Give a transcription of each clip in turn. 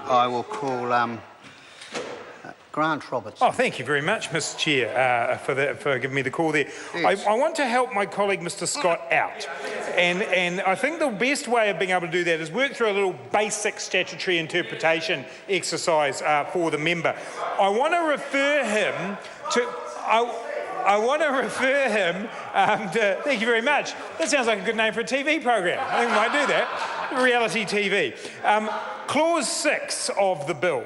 I will call Grant Roberts. Oh, thank you very much, Mr. Chair, for giving me the call there. Yes. I want to help my colleague, Mr. Scott, out. And I think the best way of being able to do that is work through a little basic statutory interpretation exercise for the member. I want to refer him to... thank you very much. That sounds like a good name for a TV program. I think we might do that. Reality TV. Clause 6 of the bill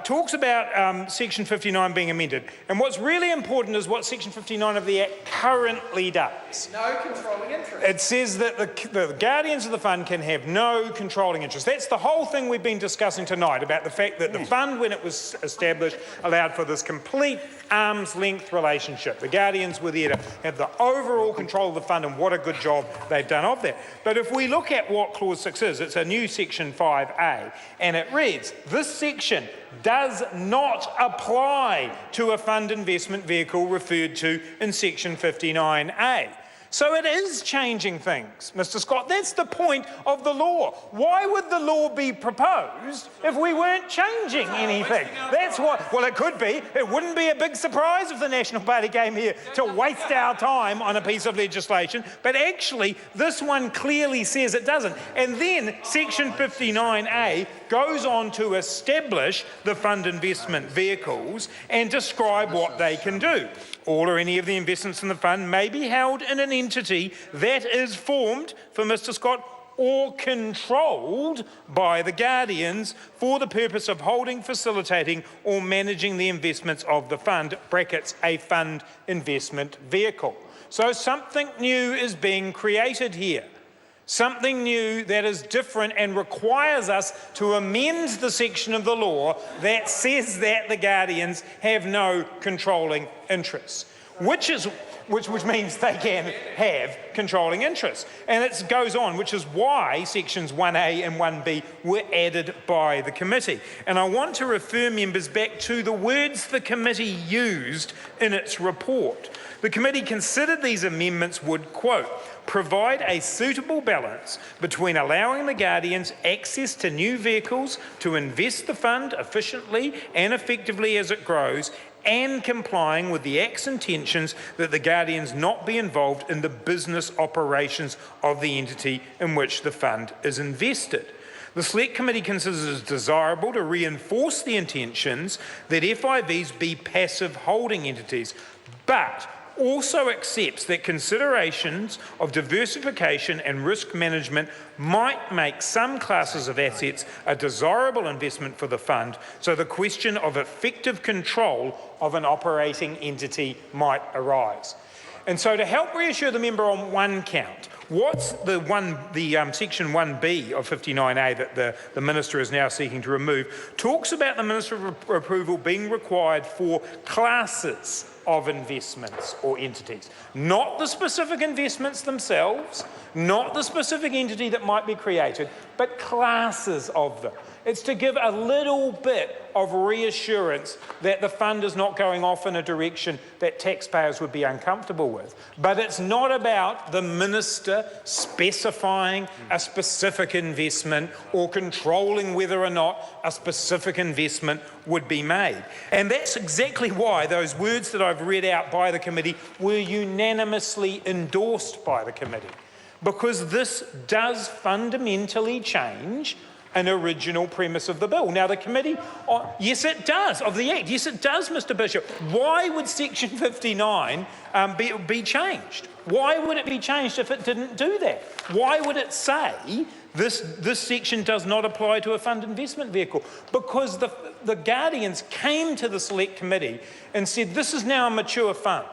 talks about Section 59 being amended. And what's really important is what Section 59 of the Act currently does. No controlling interest. It says that the guardians of the fund can have no controlling interest. That's the whole thing we've been discussing tonight, about the fact that the fund, when it was established, allowed for this complete arm's-length relationship. The guardians were there to have the overall control of the fund, and what a good job they've done of that. But if we look at what Clause 6 is, it's a new Section 5A, and it reads, this section does not apply to a fund investment vehicle referred to in Section 59A. So it is changing things, Mr. Scott. That's the point of the law. Why would the law be proposed if we weren't changing anything? That's what, well, it could be. It wouldn't be a big surprise if the National Party came here to waste our time on a piece of legislation, but actually this one clearly says it doesn't. And then Section 59A goes on to establish the fund investment vehicles and describe what they can do. All or any of the investments in the fund may be held in an entity that is formed, for Mr. Scott, or controlled by the guardians for the purpose of holding, facilitating or managing the investments of the fund, brackets, a fund investment vehicle. So something new is being created here. Something new that is different and requires us to amend the section of the law that says that the guardians have no controlling interests, which means they can have controlling interests. And it goes on, which is why sections 1A and 1B were added by the committee. And I want to refer members back to the words the committee used in its report. The committee considered these amendments would, quote, provide a suitable balance between allowing the guardians access to new vehicles to invest the fund efficiently and effectively as it grows, and complying with the Act's intentions that the guardians not be involved in the business operations of the entity in which the fund is invested. The Select Committee considers it desirable to reinforce the intentions that FIVs be passive holding entities, but also accepts that considerations of diversification and risk management might make some classes of assets a desirable investment for the fund, so the question of effective control of an operating entity might arise. And so to help reassure the member on one count, what's the section 1B of 59A that the Minister is now seeking to remove talks about the Minister of Approval being required for classes of investments or entities, not the specific investments themselves, not the specific entity that might be created, but classes of them. It's to give a little bit of reassurance that the fund is not going off in a direction that taxpayers would be uncomfortable with. But it's not about the Minister specifying a specific investment or controlling whether or not a specific investment would be made. And that's exactly why those words that I've read out by the committee were unanimously endorsed by the committee, because this does fundamentally change an original premise of the bill. Now the committee, yes it does, of the Act, yes it does, Mr Bishop. Why would section 59 be changed? Why would it be changed if it didn't do that? Why would it say this section does not apply to a fund investment vehicle? Because the guardians came to the Select Committee and said this is now a mature fund.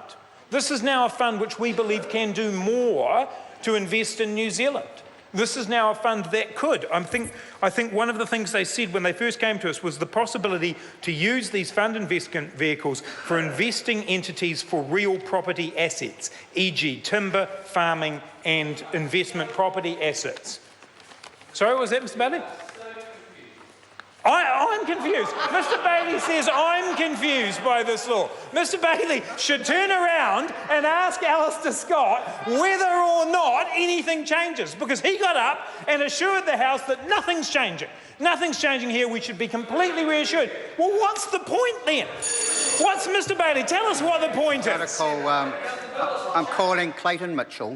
This is now a fund which we believe can do more to invest in New Zealand. This is now a fund that could. I think one of the things they said when they first came to us was the possibility to use these fund investment vehicles for investing entities for real property assets, e.g. timber, farming and investment property assets. Sorry, what was that, Mr Bailey? I'm confused. Mr Bailey says I'm confused by this law. Mr Bailey should turn around and ask Alistair Scott whether or not anything changes, because he got up and assured the House that nothing's changing. Nothing's changing here. We should be completely reassured. Well, what's the point then? What's Mr Bailey? Tell us what the point is. I'm calling Clayton Mitchell